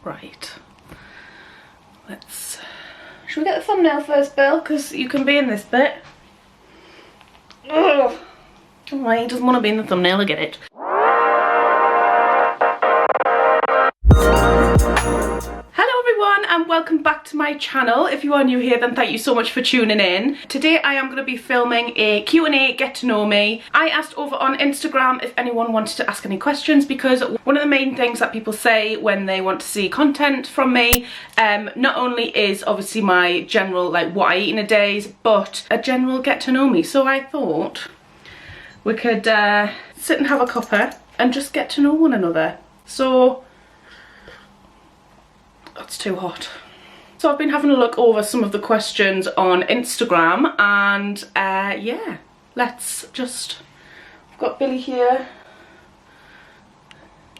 Right. Should we get the thumbnail first, Bill? Because you can be in this bit. Ugh. Alright, he doesn't want to be in the thumbnail, I get it. And welcome back to my channel. If you are new here, then thank you so much for tuning in. Today I am going to be filming a Q&A, get to know me. I asked over on Instagram if anyone wanted to ask any questions, because one of the main things that people say when they want to see content from me, not only is obviously my general, like, what I eat in a day, but a general get to know me. So I thought we could sit and have a cuppa and just get to know one another. So that's too hot. So I've been having a look over some of the questions on Instagram, and yeah, let's just, I've got Billy here.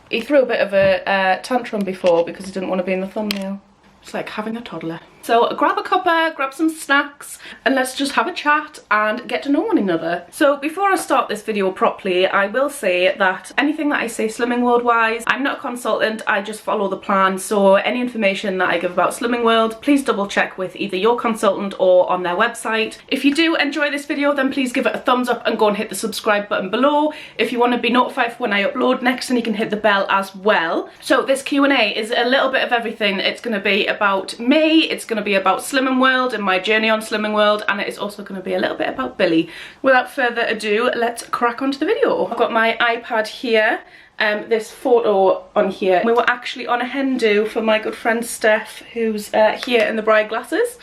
He threw a bit of a tantrum before because he didn't want to be in the thumbnail. It's like having a toddler. So grab a cuppa, grab some snacks, and let's just have a chat and get to know one another. So before I start this video properly, I will say that anything that I say Slimming World wise, I'm not a consultant, I just follow the plan. So any information that I give about Slimming World, please double check with either your consultant or on their website. If you do enjoy this video, then please give it a thumbs up and go and hit the subscribe button below. If you want to be notified for when I upload next, then you can hit the bell as well. So this Q&A is a little bit of everything. It's going to be about me, it's going to be about Slimming World and my journey on Slimming World, and it is also going to be a little bit about Billy. Without further ado, let's crack onto the video. I've got my iPad here, this photo on here. We were actually on a hen do for my good friend Steph, who's here in the bride glasses.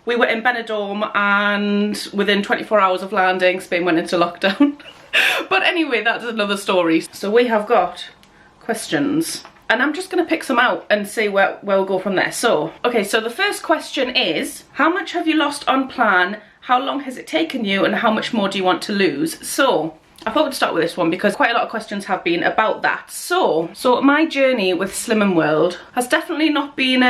We were in Benidorm, and within 24 hours of landing, Spain went into lockdown. But anyway, that's another story. So we have got questions, and I'm just going to pick some out and see where we'll go from there. So, okay, so the first question is, how much have you lost on plan? How long has it taken you? And how much more do you want to lose? So, I thought we'd start with this one because quite a lot of questions have been about that. So my journey with Slimming World has definitely not been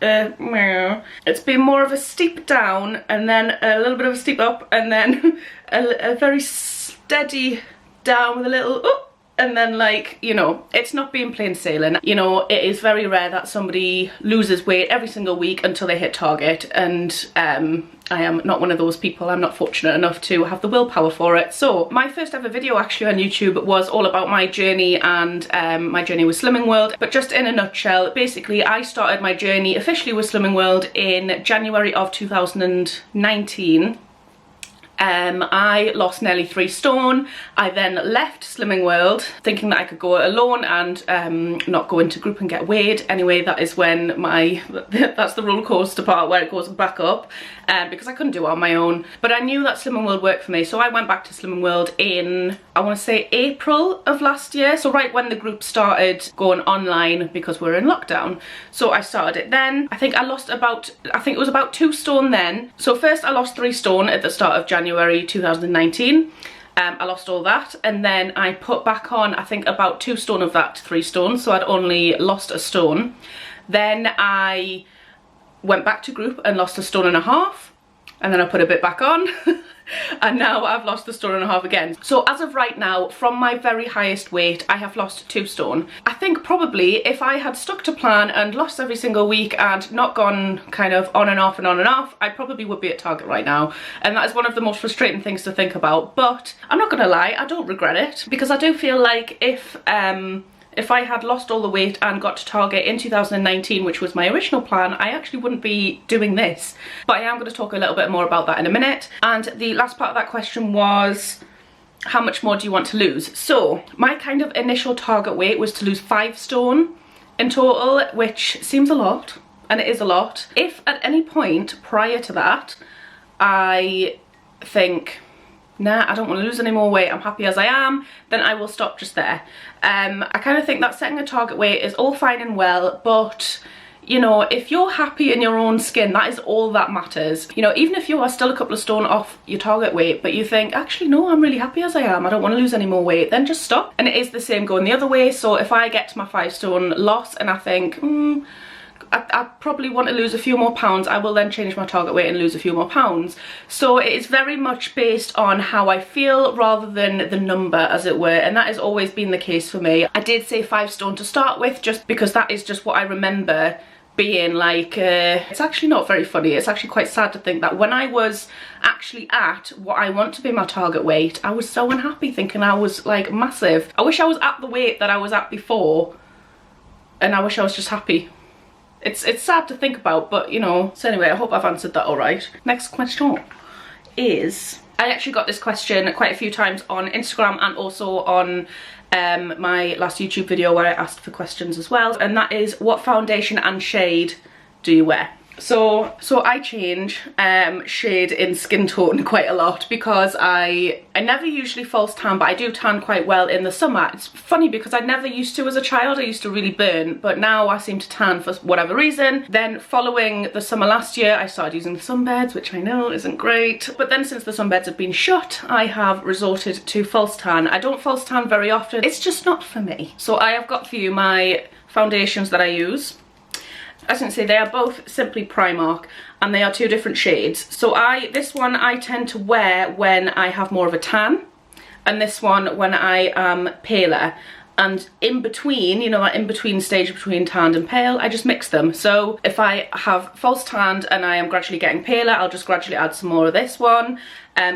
it's been more of a steep down and then a little bit of a steep up and then a very steady down with a little up. And then, like, you know, it's not been plain sailing. You know, it is very rare that somebody loses weight every single week until they hit target, and I am not one of those people. I'm not fortunate enough to have the willpower for it. So my first ever video actually on YouTube was all about my journey and my journey with Slimming World. But just in a nutshell, basically I started my journey officially with Slimming World in January of 2019. I lost nearly 3 stone. I then left Slimming World thinking that I could go alone and not go into group and get weighed. Anyway, that is when that's the roller coaster part where it goes back up, because I couldn't do it on my own. But I knew that Slimming World worked for me, so I went back to Slimming World in, I want to say, April of last year. So right when the group started going online because we're in lockdown. So I started it then. I think I lost about, I think it was about 2 stone then. So first I lost 3 stone at the start of January 2019. I lost all that, and then I put back on, I think, about 2 stone of that 3 stone, so I'd only lost 1 stone. Then I went back to group and lost 1.5 stone, and then I put a bit back on. And now I've lost 1.5 stone again. So as of right now, from my very highest weight, I have lost 2 stone. I think probably if I had stuck to plan and lost every single week and not gone kind of on and off and on and off, I probably would be at target right now. And that is one of the most frustrating things to think about. But I'm not gonna lie, I don't regret it, because I do feel like if I had lost all the weight and got to target in 2019, which was my original plan, I actually wouldn't be doing this. But I am going to talk a little bit more about that in a minute. And the last part of that question was, how much more do you want to lose? So my kind of initial target weight was to lose 5 stone in total, which seems a lot, and it is a lot. If at any point prior to that, I think, nah, I don't want to lose any more weight, I'm happy as I am, then I will stop just there. I kind of think that setting a target weight is all fine and well, but you know, if you're happy in your own skin, that is all that matters. You know, even if you are still a couple of stone off your target weight, but you think, actually no, I'm really happy as I am, I don't want to lose any more weight, then just stop. And it is the same going the other way. So if I get to my 5 stone loss and I think, I probably want to lose a few more pounds, I will then change my target weight and lose a few more pounds. So it is very much based on how I feel rather than the number, as it were, and that has always been the case for me. I did say 5 stone to start with just because that is just what I remember being like. It's actually not very funny, it's actually quite sad to think that when I was actually at what I want to be my target weight, I was so unhappy thinking I was like massive. I wish I was at the weight that I was at before, and I wish I was just happy. It's sad to think about, but you know. So anyway, I hope I've answered that all right. Next question is, I actually got this question quite a few times on Instagram and also on my last YouTube video where I asked for questions as well, and that is, what foundation and shade do you wear? So I change shade in skin tone quite a lot because I never usually false tan, but I do tan quite well in the summer. It's funny because I never used to as a child. I used to really burn, but now I seem to tan for whatever reason. Then following the summer last year, I started using the sunbeds, which I know isn't great. But then since the sunbeds have been shut, I have resorted to false tan. I don't false tan very often. It's just not for me. So I have got for you my foundations that I use. As you can see, they are both Simply Primark and they are 2 different shades. So this one I tend to wear when I have more of a tan, and this one when I am paler. And in between, you know, that in between stage between tanned and pale, I just mix them. So if I have false tanned and I am gradually getting paler, I'll just gradually add some more of this one.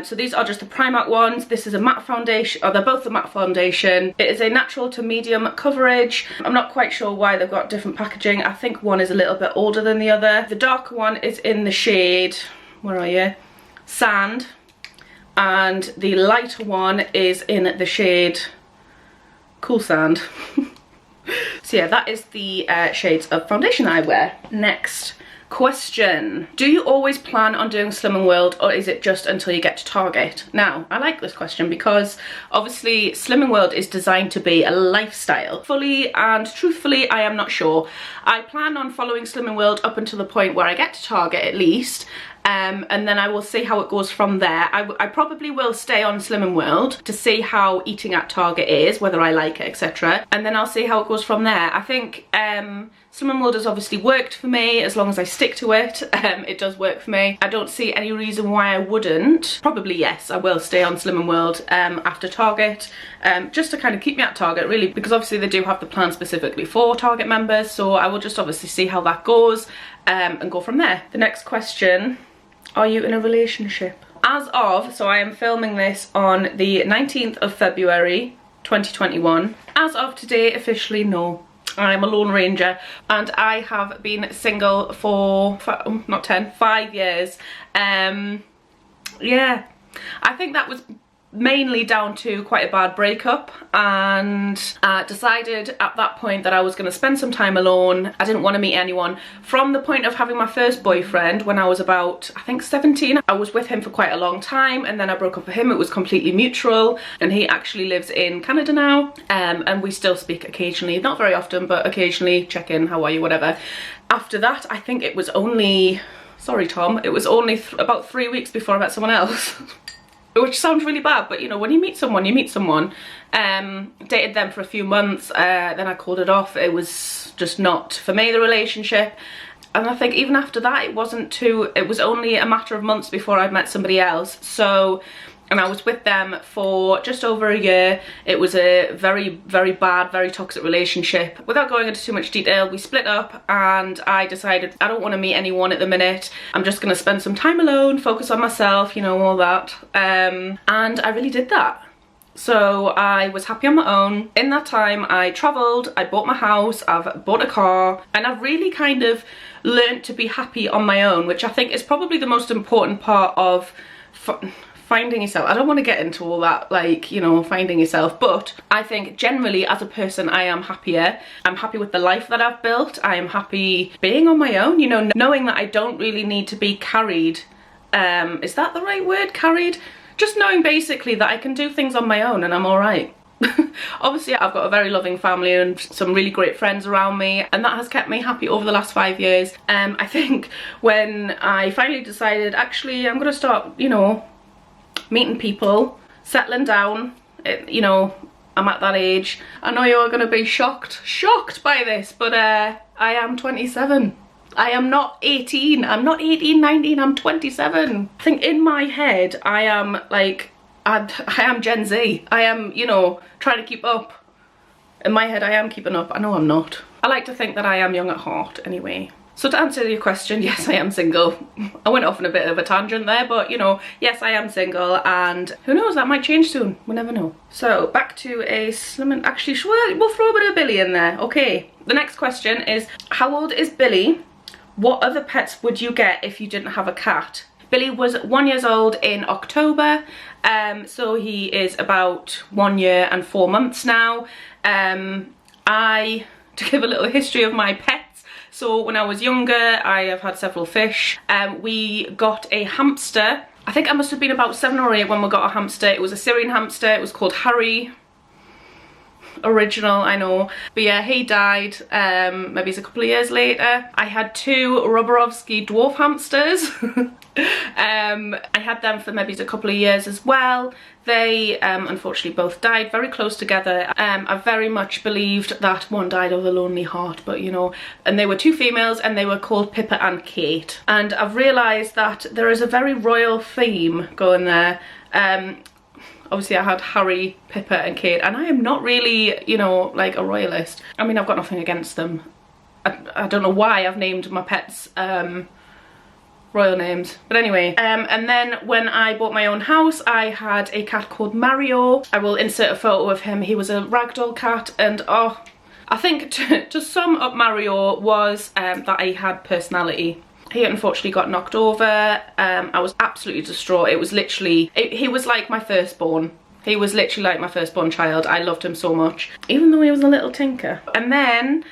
So these are just the Primark ones. This is a matte foundation, they're both a matte foundation. It is a natural to medium coverage. I'm not quite sure why they've got different packaging. I think one is a little bit older than the other. The darker one is in the shade, where are you? Sand. And the lighter one is in the shade Cool Sand. So yeah, that is the shades of foundation I wear. Next question. Do you always plan on doing Slimming World, or is it just until you get to Target? Now, I like this question because obviously Slimming World is designed to be a lifestyle. Fully and truthfully, I am not sure. I plan on following Slimming World up until the point where I get to Target at least. And then I will see how it goes from there. I probably will stay on Slimming World to see how eating at Target is, whether I like it, etc. And then I'll see how it goes from there. I think Slimming World has obviously worked for me as long as I stick to it. It does work for me. I don't see any reason why I wouldn't. Probably yes, I will stay on Slimming World after Target, just to kind of keep me at Target really, because obviously they do have the plan specifically for Target members, so I will just obviously see how that goes and go from there. The next question. Are you in a relationship? As of, so I am filming this on the 19th of February 2021. As of today, officially no. I am a Lone Ranger and I have been single for, 5 years. Yeah, I think that was mainly down to quite a bad breakup, and decided at that point that I was going to spend some time alone. I didn't want to meet anyone. From the point of having my first boyfriend when I was about, I think 17, I was with him for quite a long time, and then I broke up with him. It was completely mutual, and he actually lives in Canada now, and we still speak occasionally, not very often, but occasionally check in, how are you, whatever. After that, I think it was only, sorry Tom, it was only about 3 weeks before I met someone else. Which sounds really bad, but you know, when you meet someone, you meet someone. Dated them for a few months, then I called it off. It was just not for me, the relationship. And I think even after that, it was only a matter of months before I met somebody else. So, and I was with them for just over a year. It was a very, very bad, very toxic relationship. Without going into too much detail, we split up and I decided I don't want to meet anyone at the minute. I'm just going to spend some time alone, focus on myself, you know, all that. And I really did that. So I was happy on my own. In that time, I travelled, I bought my house, I've bought a car, and I've really kind of learnt to be happy on my own, which I think is probably the most important part of finding yourself. I don't want to get into all that, like, you know, finding yourself, but I think generally as a person I am happier. I'm happy with the life that I've built. I am happy being on my own, you know, knowing that I don't really need to be carried. Is that the right word, carried? Just knowing basically that I can do things on my own and I'm alright. Obviously I've got a very loving family and some really great friends around me, and that has kept me happy over the last 5 years. I think when I finally decided actually I'm gonna start, you know, meeting people, settling down, you know, I'm at that age. I know you're gonna be shocked by this, but I am 27. I am not 18. I'm not 18, 19, I'm 27. I think in my head, I am like, I am Gen Z. I am, you know, trying to keep up. In my head, I am keeping up. I know I'm not. I like to think that I am young at heart anyway. So to answer your question, yes, I am single. I went off on a bit of a tangent there, but you know, yes, I am single, and who knows, that might change soon. We never know. So back to a slim and actually, we'll throw a bit of Billy in there. Okay, the next question is, how old is Billy? What other pets would you get if you didn't have a cat? Billy was 1 year old in October, so he is about 1 year and 4 months now. To give a little history of my pets, so when I was younger, I have had several fish. We got a hamster. I think I must have been about 7 or 8 when we got a hamster. It was a Syrian hamster. It was called Harry. Original, I know. But yeah, he died maybe it's a couple of years later. I had 2 Roborovsky dwarf hamsters. I had them for maybe a couple of years as well. They unfortunately both died very close together. I very much believed that one died of a lonely heart, but you know, and they were 2 females and they were called Pippa and Kate. And I've realised that there is a very royal theme going there. Obviously I had Harry, Pippa and Kate, and I am not really, you know, like a royalist. I mean, I've got nothing against them. I don't know why I've named my pets royal names, but anyway. And then when I bought my own house, I had a cat called Mario. I will insert a photo of him. He was a ragdoll cat, and oh, I think to sum up Mario was that he had personality. He unfortunately got knocked over. I was absolutely distraught. It was literally, he was like my firstborn. He was literally like my firstborn child. I loved him so much, even though he was a little tinker. And then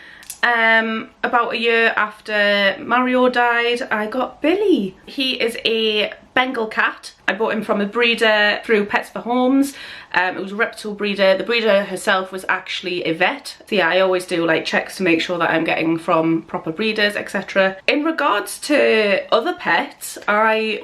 about a year after Mario died, I got Billy. He is a Bengal cat. I bought him from a breeder through Pets for Homes. It was a reptile breeder. The breeder herself was actually a vet. So yeah, I always do like checks to make sure that I'm getting from proper breeders, etc. In regards to other pets, I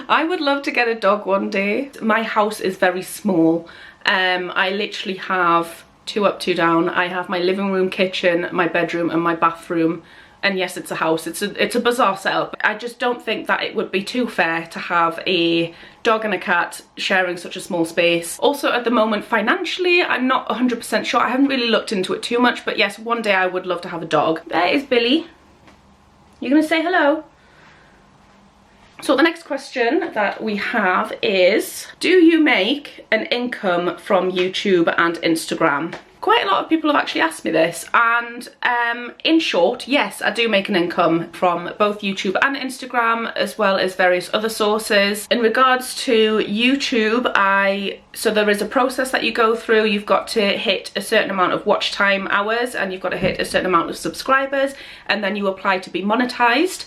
would love to get a dog one day. My house is very small. I literally have 2 up, 2 down. I have my living room, kitchen, my bedroom and my bathroom. And yes, it's a house. It's a bizarre setup. I just don't think that it would be too fair to have a dog and a cat sharing such a small space. Also at the moment financially, I'm not 100% sure. I haven't really looked into it too much, but yes, one day I would love to have a dog. There is Billy. You're gonna say hello? So the next question that we have is, do you make an income from YouTube and Instagram? Quite a lot of people have actually asked me this, and in short, yes, I do make an income from both YouTube and Instagram, as well as various other sources. In regards to YouTube, so there is a process that you go through. You've got to hit a certain amount of watch time hours, and you've got to hit a certain amount of subscribers, and then you apply to be monetized.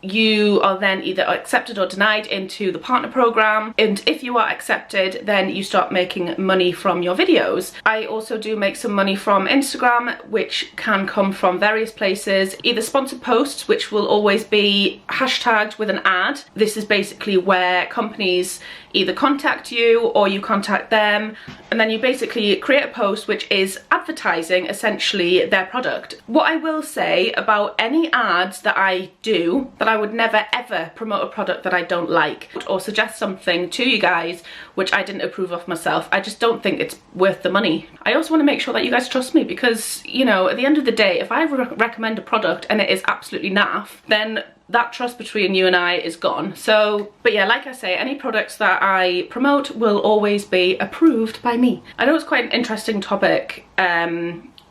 You are then either accepted or denied into the partner program, and if you are accepted, then you start making money from your videos. I also do make some money from Instagram, which can come from various places, either sponsored posts, which will always be hashtagged with an ad. This is basically where companies either contact you or you contact them, and then you basically create a post which is advertising essentially their product. What I will say about any ads that I do, that I would never ever promote a product that I don't like or suggest something to you guys which I didn't approve of myself. I just don't think it's worth the money. I also want to make sure that you guys trust me, because you know, at the end of the day, if I recommend a product and it is absolutely naff, then that trust between you and I is gone. So, but yeah, like I say, any products that I promote will always be approved by me. I know it's quite an interesting topic,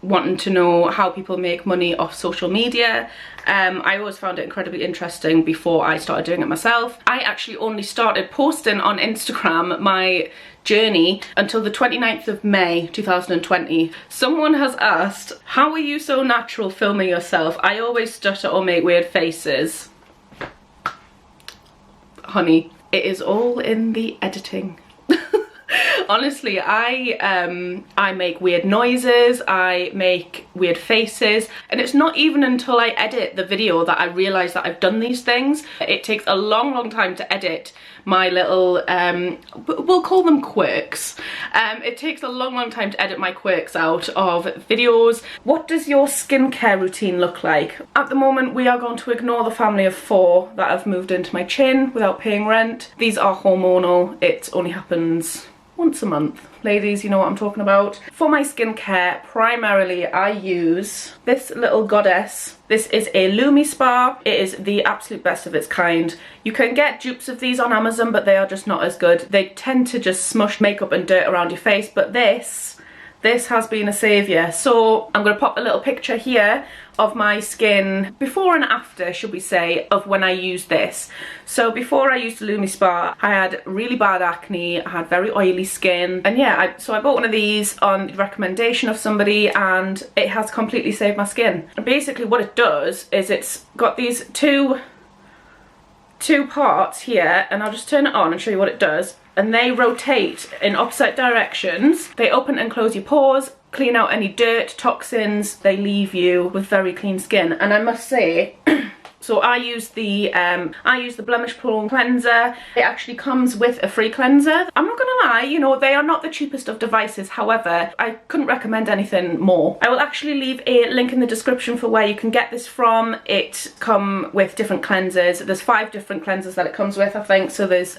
wanting to know how people make money off social media. I always found it incredibly interesting before I started doing it myself. I actually only started posting on Instagram my journey until the 29th of May 2020. Someone has asked, how are you so natural filming yourself? I always stutter or make weird faces. Honey, it is all in the editing. Honestly, I make weird noises, I make weird faces, and it's not even until I edit the video that I realise that I've done these things. It takes a long time to edit my little, we'll call them quirks. It takes a long time to edit my quirks out of videos. What does your skincare routine look like? At the moment, we are going to ignore the family of 4 that have moved into my chin without paying rent. These are hormonal. It only happens once a month. Ladies, you know what I'm talking about. For my skincare, primarily I use this little goddess. This is a LumiSpa. It is the absolute best of its kind. You can get dupes of these on Amazon, but they are just not as good. They tend to just smush makeup and dirt around your face, but this has been a saviour. So I'm going to pop a little picture here of my skin before and after, should we say, of when I used this. So before I used the LumiSpa, I had really bad acne, I had very oily skin, and yeah, so I bought one of these on the recommendation of somebody, and it has completely saved my skin. And basically what it does is it's got these two parts here, and I'll just turn it on and show you what it does. And they rotate in opposite directions. They open and close your pores, clean out any dirt, toxins. They leave you with very clean skin. And I must say, so I use the Blemish Prone cleanser. It actually comes with a free cleanser. I'm not gonna lie, you know, they are not the cheapest of devices. However, I couldn't recommend anything more. I will actually leave a link in the description for where you can get this from. It comes with different cleansers. There's 5 different cleansers that it comes with, I think. So there's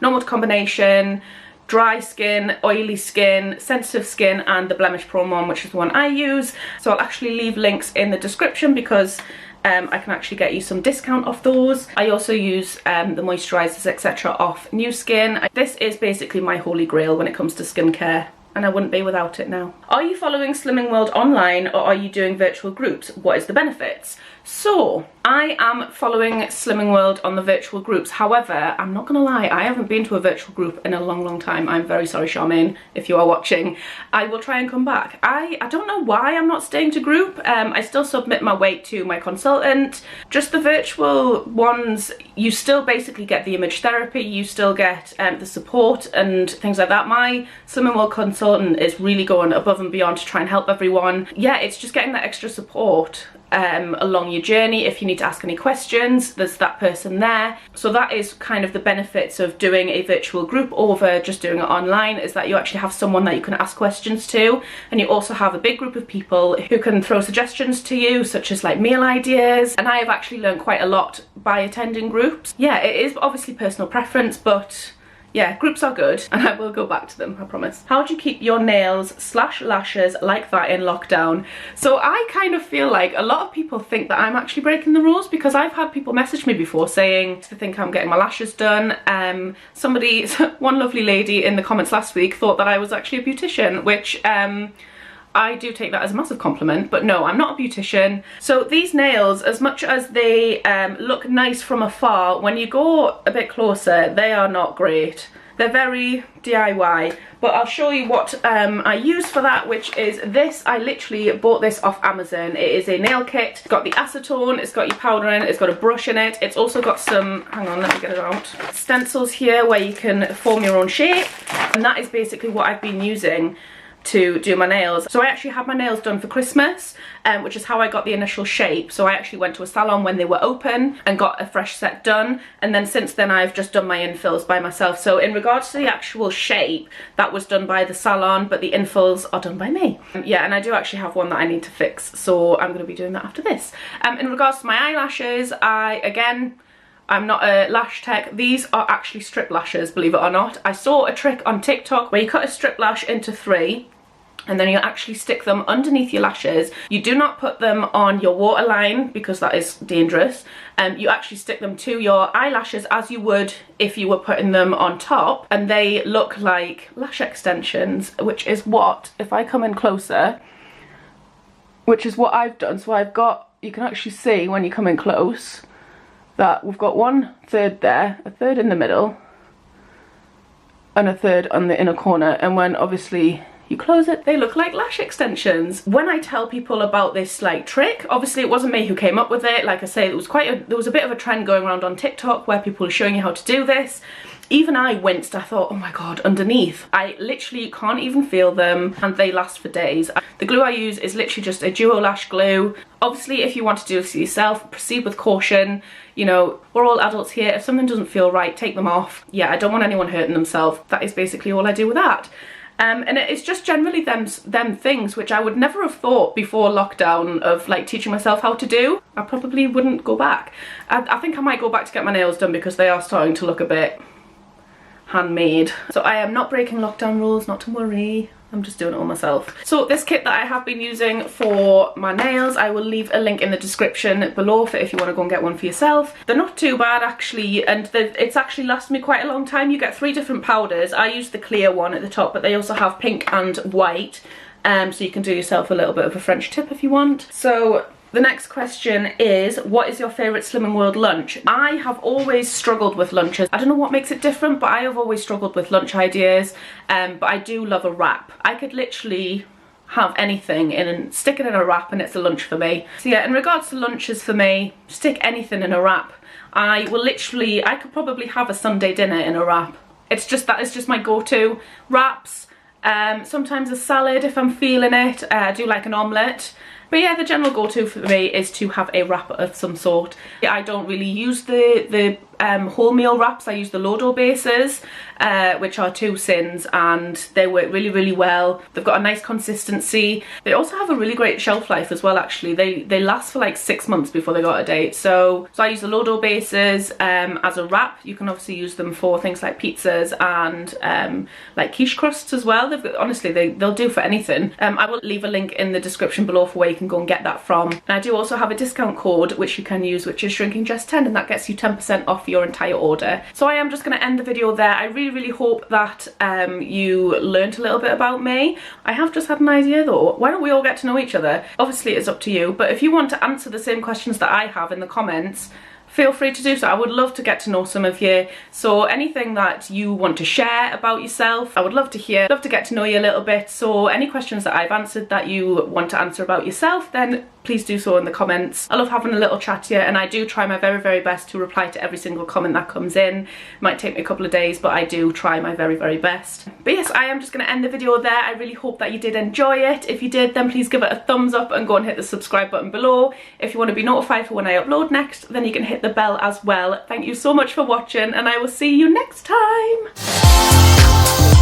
normal combination, dry skin, oily skin, sensitive skin, and the Blemish Prone one, which is the one I use. So I'll actually leave links in the description because I can actually get you some discount off those. I also use the moisturisers, etc. off New Skin. This is basically my holy grail when it comes to skincare, and I wouldn't be without it now. Are you following Slimming World online, or are you doing virtual groups? What is the benefits? So I am following Slimming World on the virtual groups. However, I'm not gonna lie, I haven't been to a virtual group in a long time. I'm very sorry, Charmaine, if you are watching. I will try and come back. I don't know why I'm not staying to group. I still submit my weight to my consultant. Just the virtual ones, you still basically get the image therapy, you still get the support and things like that. My Slimming World consultant is really going above and beyond to try and help everyone. Yeah, it's just getting that extra support along your journey. If you need to ask any questions, there's that person there. So that is kind of the benefits of doing a virtual group over just doing it online, is that you actually have someone that you can ask questions to, and you also have a big group of people who can throw suggestions to you, such as like meal ideas. And I have actually learned quite a lot by attending groups. Yeah, it is obviously personal preference, but yeah, groups are good, and I will go back to them, I promise. How do you keep your nails / lashes like that in lockdown? So I kind of feel like a lot of people think that I'm actually breaking the rules, because I've had people message me before saying they think I'm getting my lashes done. One lovely lady in the comments last week thought that I was actually a beautician, which I do take that as a massive compliment, but no, I'm not a beautician. So these nails, as much as they look nice from afar, when you go a bit closer, they are not great. They're very DIY, but I'll show you what I use for that, which is this. I literally bought this off Amazon. It is a nail kit. It's got the acetone, it's got your powder in it, it's got a brush in it. It's also got some, hang on, let me get it out, stencils here where you can form your own shape, and that is basically what I've been using to do my nails. So I actually had my nails done for Christmas, which is how I got the initial shape. So I actually went to a salon when they were open and got a fresh set done, and then since then I've just done my infills by myself. So in regards to the actual shape, that was done by the salon, but the infills are done by me. Yeah, and I do actually have one that I need to fix, so I'm going to be doing that after this. In regards to my eyelashes, I'm not a lash tech. These are actually strip lashes, believe it or not. I saw a trick on TikTok where you cut a strip lash into 3, and then you actually stick them underneath your lashes. You do not put them on your waterline because that is dangerous. You actually stick them to your eyelashes as you would if you were putting them on top, and they look like lash extensions, which is what, if I come in closer, which is what I've done. So I've got, you can actually see when you come in close, that we've got 1/3 there, a third in the middle, and a third on the inner corner, and when obviously you close it, they look like lash extensions. When I tell people about this like trick, obviously it wasn't me who came up with it. Like I say, there was a bit of a trend going around on TikTok where people are showing you how to do this. even I winced. I thought, oh my god, underneath. I literally can't even feel them, and they last for days. The glue I use is literally just a duo lash glue. Obviously, if you want to do this yourself, proceed with caution. You know, we're all adults here. If something doesn't feel right, take them off. Yeah, I don't want anyone hurting themselves. That is basically all I do with that. And it's just generally them things which I would never have thought before lockdown of like teaching myself how to do. I probably wouldn't go back. I think I might go back to get my nails done because they are starting to look a bit handmade. So I am not breaking lockdown rules, not to worry. I'm just doing it all myself. So this kit that I have been using for my nails, I will leave a link in the description below for if you want to go and get one for yourself. They're not too bad actually, and it's actually lasted me quite a long time. You get 3 different powders. I use the clear one at the top, but they also have pink and white. So you can do yourself a little bit of a French tip if you want. So the next question is, what is your favourite Slimming World lunch? I have always struggled with lunches. I don't know what makes it different, but I have always struggled with lunch ideas. But I do love a wrap. I could literally have anything in and stick it in a wrap and it's a lunch for me. So yeah, in regards to lunches for me, stick anything in a wrap. I could probably have a Sunday dinner in a wrap. That is just my go-to. Wraps, sometimes a salad if I'm feeling it. I do like an omelette. But yeah, the general go-to for me is to have a wrap of some sort. I don't really use the wholemeal wraps. I use the Lodo bases, which are 2 sins, and they work really, really well. They've got a nice consistency. They also have a really great shelf life as well, actually. They last for like 6 months before they go out of date. So I use the Lodo bases as a wrap. You can obviously use them for things like pizzas and like quiche crusts as well. Honestly, they'll do for anything. I will leave a link in the description below for where you can go and get that from. And I do also have a discount code which you can use, which is ShrinkingJess10, and that gets you 10% off your entire order. So I am just going to end the video there. I really, really hope that you learned a little bit about me. I have just had an idea though. Why don't we all get to know each other? Obviously it's up to you, but if you want to answer the same questions that I have in the comments, feel free to do so. I would love to get to know some of you. So anything that you want to share about yourself, I would love to hear, love to get to know you a little bit. So any questions that I've answered that you want to answer about yourself, then please do so in the comments. I love having a little chat here, and I do try my very, very best to reply to every single comment that comes in. It might take me a couple of days, but I do try my very, very best. But yes, I am just going to end the video there. I really hope that you did enjoy it. If you did, then please give it a thumbs up and go and hit the subscribe button below. If you want to be notified for when I upload next, then you can hit the bell as well. Thank you so much for watching, and I will see you next time.